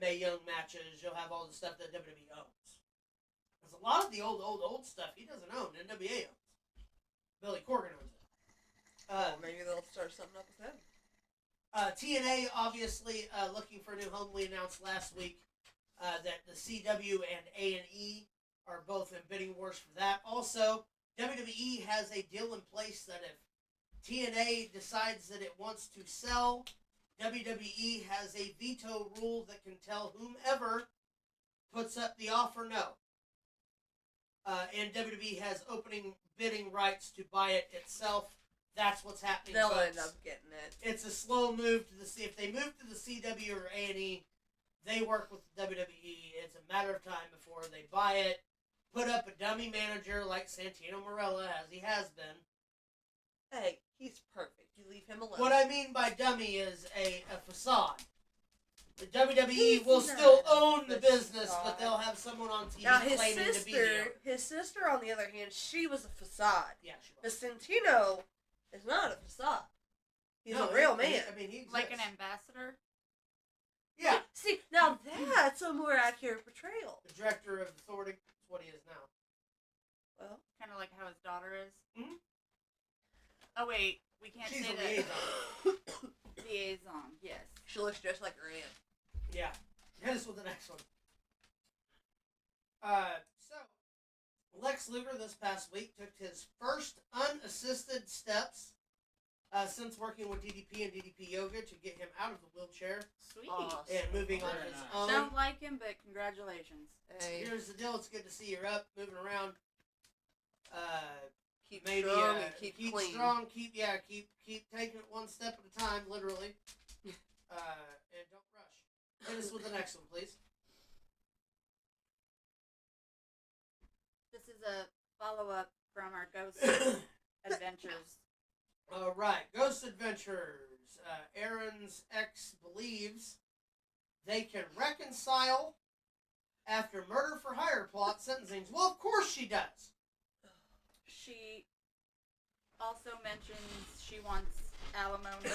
Mae Young matches, you'll have all the stuff that WWE owns. Because a lot of the old stuff he doesn't own. NWA owns. Billy Corgan owns it. Maybe they'll start something up with him. TNA obviously looking for a new home. We announced last week that the CW and A&E are both in bidding wars for that. Also, WWE has a deal in place that if TNA decides that it wants to sell, WWE has a veto rule that can tell whomever puts up the offer no. And WWE has opening bidding rights to buy it itself. That's what's happening. They'll folks. end up getting it. It's a slow move to the C. If they move to the CW or A&E, they work with the WWE. It's a matter of time before they buy it, put up a dummy manager like Santino Marella, as he has been. Hey, he's perfect. You leave him alone. What I mean by dummy is a facade. The WWE He's will not still a own the business, facade. but they'll have someone on TV Now his claiming to be the sister, on the other hand, she was a facade. Yeah, she But was. Santino is not a facade. He's No, a real he- man. I mean, he exists. like an ambassador. Yeah, See, now that's a more accurate portrayal. the director of Authority is what he is now. Well, Kind of like how his daughter is. Mhm. Oh wait, we can't She's say a that. liaison. Liaison, yes. she looks just like her aunt. Yeah. Hit us with the next one. So, Lex Luger this past week took his first unassisted steps since working with DDP and DDP Yoga to get him out of the wheelchair Sweet. Awesome. and moving on Very his nice. own. Don't like him, but congratulations. Hey, Here's the deal: it's good to see you're up, moving around. keep Maybe strong and keep clean. strong, keep taking it one step at a time, literally. And don't rush. Hit us with the next one, please. This is a follow-up from our Ghost Adventures. All right, Ghost Adventures. Aaron's ex believes they can reconcile after murder for hire plot sentencing. Well, of course she does. She also mentions she wants alimony.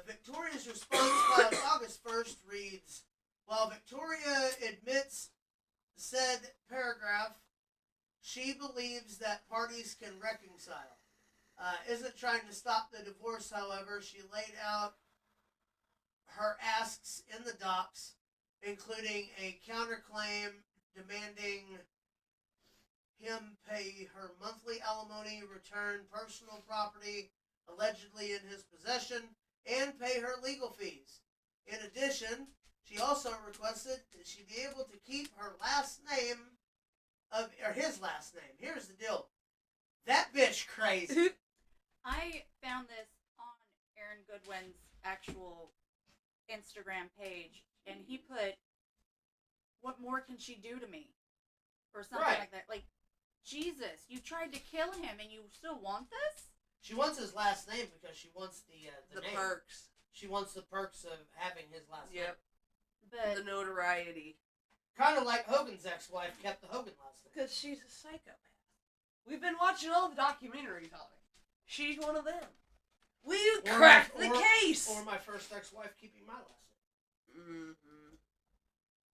Victoria's response filed August 1st reads, while Victoria admits said paragraph, she believes that parties can reconcile. Isn't trying to stop the divorce, however. She laid out her asks in the docs, including a counterclaim demanding him pay her monthly alimony, return personal property allegedly in his possession, and pay her legal fees. In addition, she also requested that she be able to keep her last name, or his last name. Here's the deal. That bitch crazy. I found this on Aaron Goodwin's actual Instagram page, and he put, "What more can she do to me?" Or something Right. like that. Like, Jesus, you tried to kill him, and you still want this? She wants his last name because she wants the name. perks. She wants the perks of having his last name. Yep. But The notoriety. Kind of like Hogan's ex-wife kept the Hogan last name. Because she's a psychopath. We've been watching all the documentaries on her. She's one of them. We cracked the case! Or my first ex-wife keeping my last name.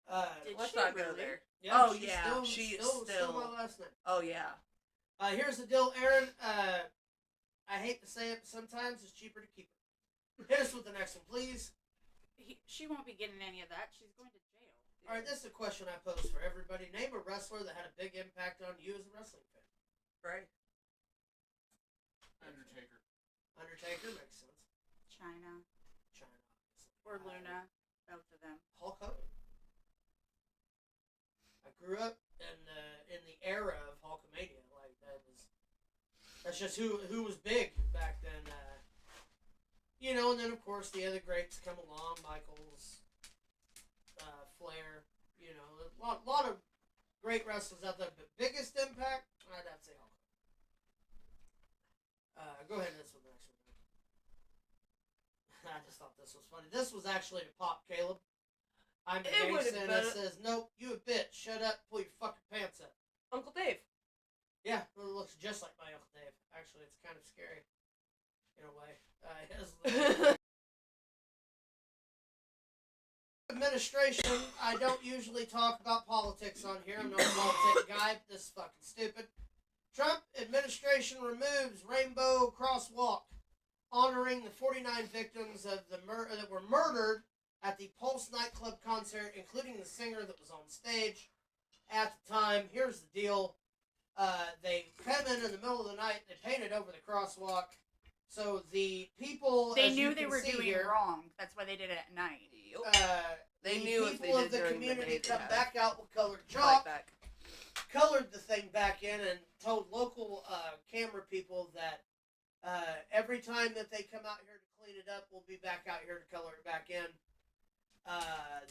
Mm-hmm. Did Let's she not go really? there. Yeah, Oh, she's yeah, Still, she is still still- my last name. Oh, yeah. Here's the deal, Aaron. I hate to say it, but sometimes it's cheaper to keep her. Hit us with the next one, please. she won't be getting any of that. She's going to jail. All right, this is a question I posed for everybody. Name a wrestler that had a big impact on you as a wrestling fan. Right. Undertaker. Undertaker makes sense. China. China. Or Luna. Both of them. Hulk Hogan. I grew up in the era of Hulkamania. Like that's just who was big back then. And then of course the other greats come along, Michaels, Flair. A lot of great wrestlers out there. But biggest impact, I'd have to say Hulk. Go ahead and this one next one. I just thought this was funny. This was actually to pop Caleb. I'm a It would've gangsta, and been- it says, "Nope, you a bitch. Shut up. Pull your fucking pants up." Uncle Dave. Yeah, well, it looks just like my Uncle Dave. Actually, it's kind of scary, in a way. Administration. I don't usually talk about politics on here. I'm not a politic guy, but this is fucking stupid. Trump administration removes Rainbow Crosswalk, honoring the 49 victims of that were murdered at the Pulse nightclub concert, including the singer that was on stage at the time. Here's the deal. They come in the middle of the night, they painted over the crosswalk. So the people, They as knew you they can were see doing here, wrong. That's why they did it at night. They the knew if they people did of the during the community day, they'd come have back out with colored Fight chalk, back. colored the thing back in, and told local camera people that every time that they come out here to clean it up, we'll be back out here to color it back in.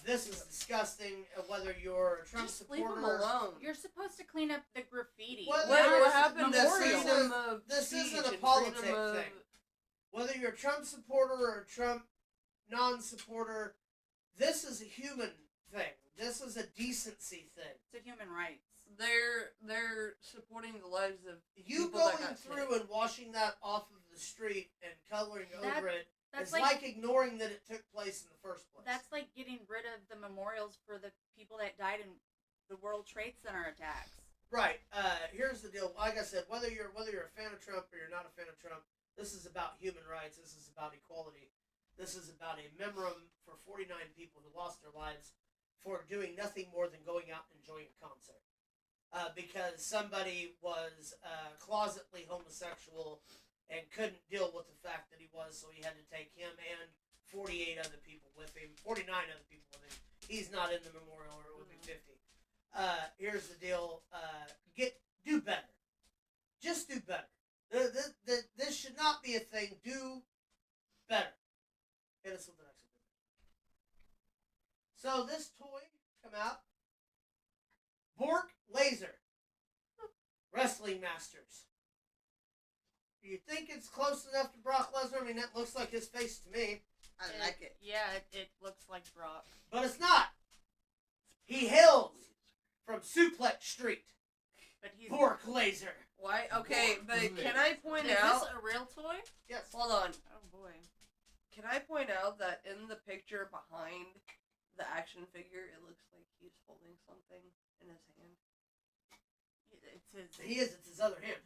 This is disgusting. Whether you're a Trump Just leave them supporter, alone. You're supposed to clean up the graffiti. What- What happened to Memorial. freedom of This speech isn't a and politic freedom of- thing. Whether you're a Trump supporter or a Trump non-supporter, this is a human thing. This is a decency thing. It's a human rights. They're supporting the lives of You people that going got through sick. and washing that off of the street and coloring over it That's is like, like ignoring that it took place in the first place. that's like getting rid of the memorials for the people that died in the World Trade Center attacks. Right. Here's the deal. Like I said, whether you're a fan of Trump or you're not a fan of Trump, this is about human rights. This is about equality. This is about a memoriam for 49 people who lost their lives for doing nothing more than going out and enjoying a concert. Because somebody was closetly homosexual and couldn't deal with the fact that he was, so he had to take him and 48 other people with him, 49 other people with him. He's not in the memorial, or it would be 50. Here's the deal. Do better. Just do better. This should not be a thing. Do better. Hit us with the next one. So this toy come out. Bork Laser. Wrestling Masters. Do you think it's close enough to Brock Lesnar? I mean, that looks like his face to me. I like it. Yeah, it looks like Brock. But it's not. He hails from Suplex Street. But he's. Bork Laser. Why? Okay, but Bork can I point Is out? this a real toy? Yes. Hold on. Oh boy. Can I point out that in the picture behind the action figure, it looks like he's holding something in his hand? It's his. It's his other hand.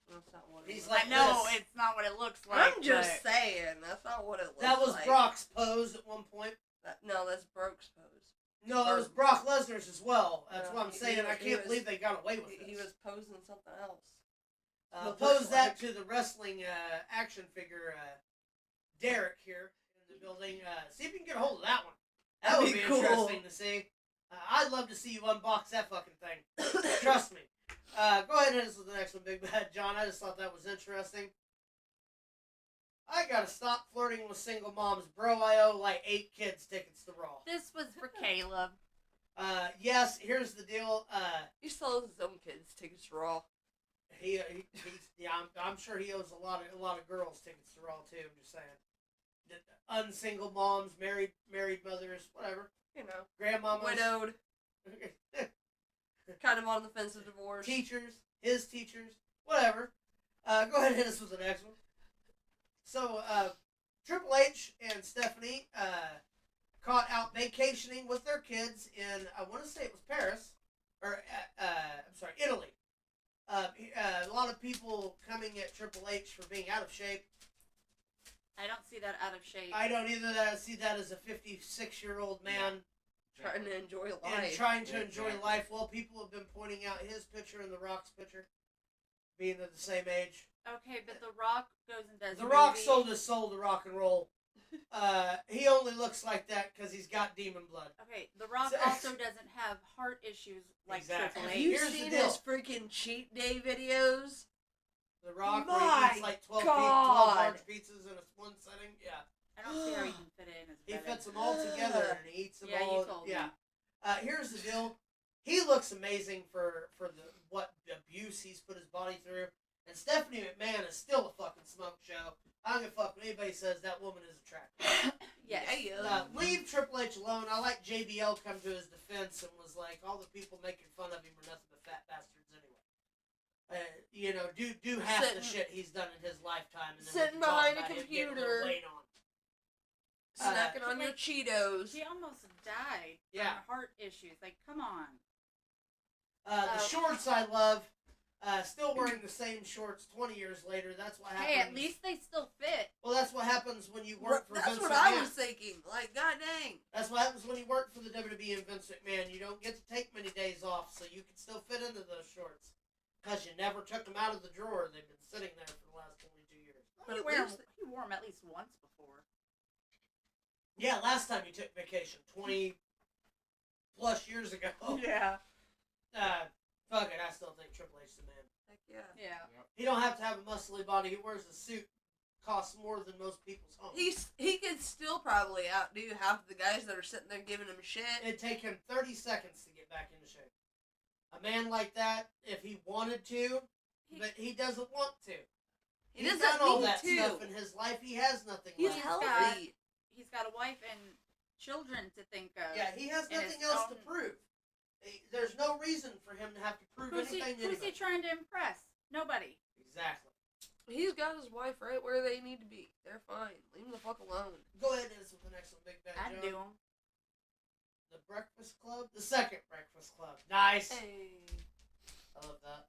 That's not what He's it like I know this. it's not what it looks like. I'm just but- saying, that's not what it looks That was like. Brock's pose at one point. No, that's Brock's pose. No, it was Brock Lesnar's as well. That's No, what I'm he- saying. I he can't was- believe they got away with He this. was posing something else. Pose that to the wrestling action figure Derek here in the building. See if you can get a hold of that one. That That'd would be be cool. interesting to see. I'd love to see you unbox that fucking thing. Trust me. Go ahead and hit us with the next one, Big Bad John. I just thought that was interesting. I gotta stop flirting with single moms, bro. I owe like 8 kids tickets to Raw. This was for Caleb. Yes, here's the deal. He still owes his own kids tickets to Raw. He's I'm sure he owes a lot of girls tickets to Raw too. I'm just saying. Unsingle moms, married mothers, whatever. You know, Grandmamas, widowed, kind of on the fence of divorce. teachers, his teachers, whatever. Go ahead and hit us with the next one. So, Triple H and Stephanie caught out vacationing with their kids in, I want to say it was Paris, or, I'm sorry, Italy. A lot of people coming at Triple H for being out of shape. I don't see that out of shape. I don't either see that as a 56-year-old man Trying to enjoy life. and trying to enjoy Exactly. life. Well, people have been pointing out his picture and The Rock's picture, being at the same age. Okay, but The Rock goes and does The Rock movies. sold his soul to rock and roll. He only looks like that because he's got demon blood. Okay, The Rock So- also doesn't have heart issues like Exactly. Triple Have H. you Here's the seen deal. his freaking cheat day videos? The Rock, where My he eats like 12 God. large pizzas in one setting. Yeah, I don't see how he can fit it in his he belly. fits them all together and he eats them Yeah, you all. told me. Yeah. Here's the deal. He looks amazing for what abuse he's put his body through. And Stephanie McMahon is still a fucking smoke show. I don't give a fuck what anybody says. That woman is attractive. Yes. Leave Triple H alone. I like JBL come to his defense and was like, all the people making fun of him are nothing but fat bastards anyway. Do half the shit he's done in his lifetime. And then Sitting we can talk behind a about him getting computer. little weight on. Snacking on your Cheetos. She almost died Yeah. from heart issues. Like, come on. The shorts I love. Still wearing the same shorts 20 years later. That's what happens. Hey, at least they still fit. Well, that's what happens when you work for That's Vince what McMahon. I was thinking. Like, god dang. That's what happens when you work for the WWE and Vince McMahon. You don't get to take many days off, so you can still fit into those shorts. Because you never took them out of the drawer. They've been sitting there for the last 22 years. But He at wore least- he wore them at least once before. Yeah, last time you took vacation, 20 plus years ago. Yeah. Fuck it, I still think Triple H's the man. Heck yeah. Yeah. He don't have to have a muscly body. He wears a suit, costs more than most people's homes. He could still probably outdo half the guys that are sitting there giving him shit. It'd take him 30 seconds to get back into shape. A man like that, if he wanted to, but he doesn't want to. He He's doesn't done all need that to. stuff in his life. He has nothing He's left. healthy. He's got a wife and children to think of. Yeah, he has and nothing his else to own- prove. There's no reason for him to have to prove Who's he anything to anybody. trying to impress? Nobody. Exactly. He's got his wife right where they need to be. They're fine. Leave him the fuck alone. Go ahead and hit us with the next one, Big Bad I'd Joe. do him. The Breakfast Club? The second Breakfast Club. Nice. Hey. I love that.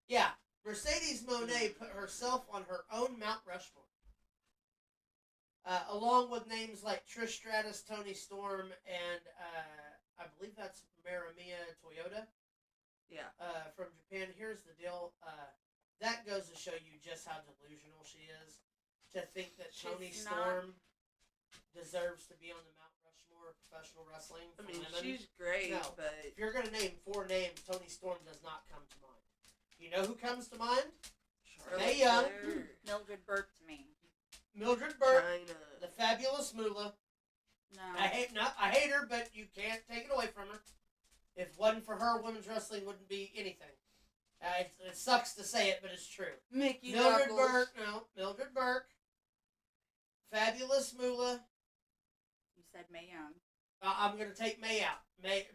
Yeah, Mercedes Moné put herself on her own Mount Rushmore. along with names like Trish Stratus, Tony Storm, and I believe that's Maramia Toyota Yeah. from Japan. Here's the deal. That goes to show you just how delusional she is. To think that Tony She's Storm deserves to be on the Mount Rushmore of professional wrestling I for mean, women. she's great, No. but If you're going to name 4 names, Tony Storm does not come to mind. You know who comes to mind? Charlotte Mae Young. Flair, Mildred Burke to me. Mildred Burke, China. the fabulous Moolah. No. I hate her, but you can't take it away from her. If it wasn't for her, women's wrestling wouldn't be anything. It sucks to say it, but it's true. Mickey Mildred Knuckles. Burke, no, Mildred Burke. Fabulous Moolah. You said Mae Young. I'm going to take May out.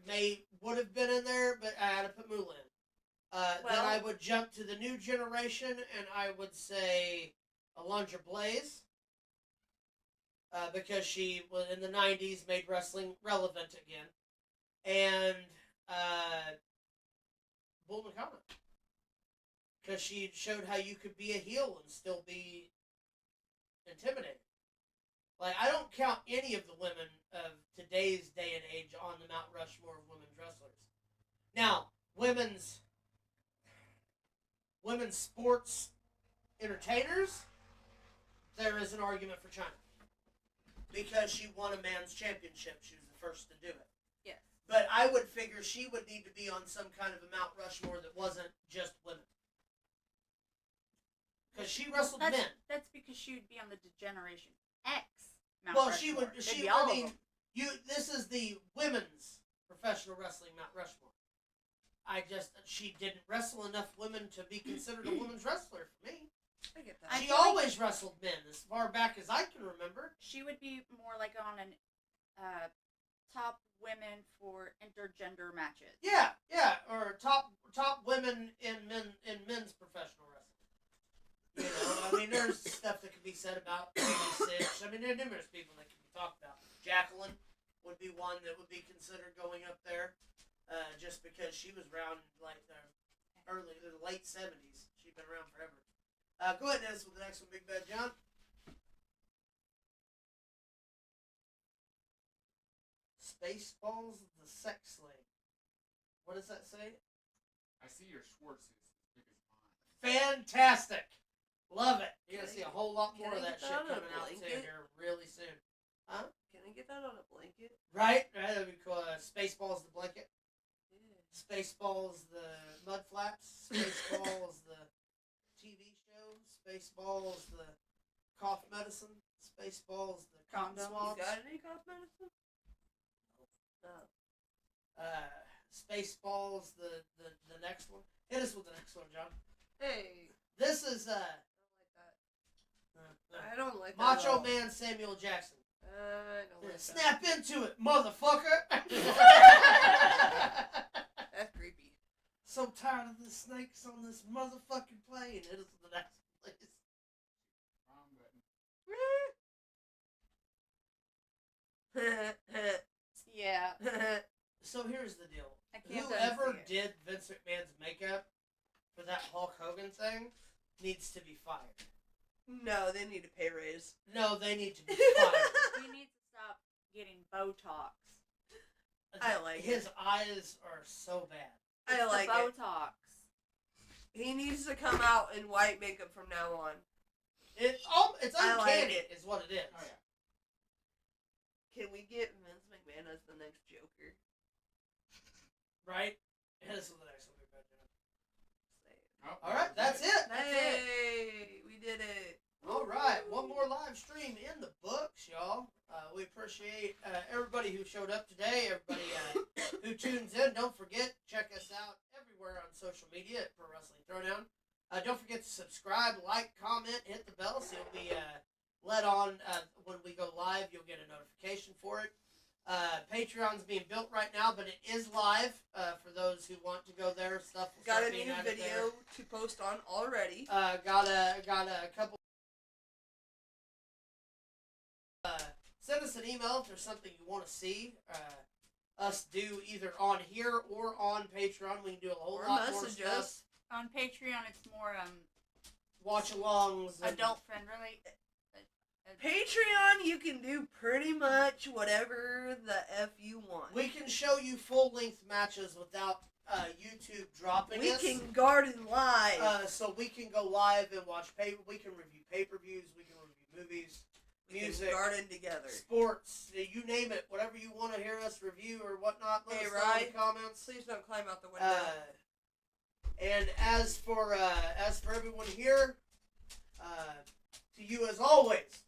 May would have been in there, but I had to put Moolah in. Then I would jump to the new generation, and I would say Alundra Blaze. Because she was in the 90s, made wrestling relevant again. And Bull Nakano. Because she showed how you could be a heel and still be intimidating. Like, I don't count any of the women of today's day and age on the Mount Rushmore of women's wrestlers. Now, women's sports entertainers, there is an argument for China. Because she won a man's championship. She was the first to do it. Yes. But I would figure she would need to be on some kind of a Mount Rushmore that wasn't just women. Because she wrestled men. That's because she would be on the Degeneration X Mount Well, Rushmore. she would. It'd She. be all I of mean, them. this is the women's professional wrestling Mount Rushmore. She didn't wrestle enough women to be considered a women's wrestler for me. I get that. I She feel like- always wrestled men as far back as I can remember. She would be more like on an top women for intergender matches. Yeah, or top women in men's professional wrestling. You know, I mean, there's stuff that could be said about Lady Sitch. I mean, there are numerous people that can be talked about. Jacqueline would be one that would be considered going up there, just because she was around like the late 70s. She'd been around forever. Go ahead, Dennis, with the next one, Big Bad John. Spaceballs, the sex slave. What does that say? I see your Schwartz is as big as mine. Fantastic. Love it. You're going to Can see I- a whole lot more can of I that get shit that on a coming out too blanket? here really soon. Huh? Can I get that on a blanket? Right? That'd be cool. Spaceballs, the blanket. Yeah. Spaceballs, the mud flaps. Spaceballs, the TV show. Spaceballs, the cough medicine. Spaceballs, the cotton Condoms. swabs. You got any cough medicine? No. Spaceballs, the next one. Hit us with the next one, John. Hey, This is I don't like that. Macho at all. Man Samuel Jackson. I don't like that. Snap into it, motherfucker! That's creepy. So tired of the snakes on this motherfucking plane. It is the next place. Wrong button. Yeah. So here's the deal. I can't Whoever unsee it. did Vince McMahon's makeup for that Hulk Hogan thing needs to be fired. No, they need a pay raise. No, they need to be fired. We need to stop getting Botox. I like His it. eyes are so bad. I like the it. Botox. He needs to come out in white makeup from now on. It's I like uncanny, it. is what it is. Oh yeah. Can we get Vince McMahon as the next Joker? Right? Hit us with the next one. Big Bad John. Oh, All right, that's it. That's it. Hey, we did it. All right, one more live stream in the books, y'all. We appreciate everybody who showed up today, everybody who tunes in. Don't forget, check us out everywhere on social media at Pro Wrestling Throwdown. Don't forget to subscribe, like, comment, hit the bell so you'll be let on when we go live. You'll get a notification for it. Patreon's being built right now, but it is live for those who want to go there. Stuff will Got start a being new added video to post on already. there. Got a couple. Send us an email if there's something you want to see us do either on here or on Patreon. We can do a whole Or lot more message stuff. us. On Patreon, it's more Watch alongs. adult friendly. Patreon, you can do pretty much whatever the F you want. We can show you full-length matches without YouTube dropping We us. can garden live. So we can go live and watch we can review pay-per-views, we can review movies, We music, can garden together. sports, you name it, whatever you want to hear us review or whatnot, let Hey, us know in Ryan, the comments. Please don't climb out the window. And as for everyone here, to you as always,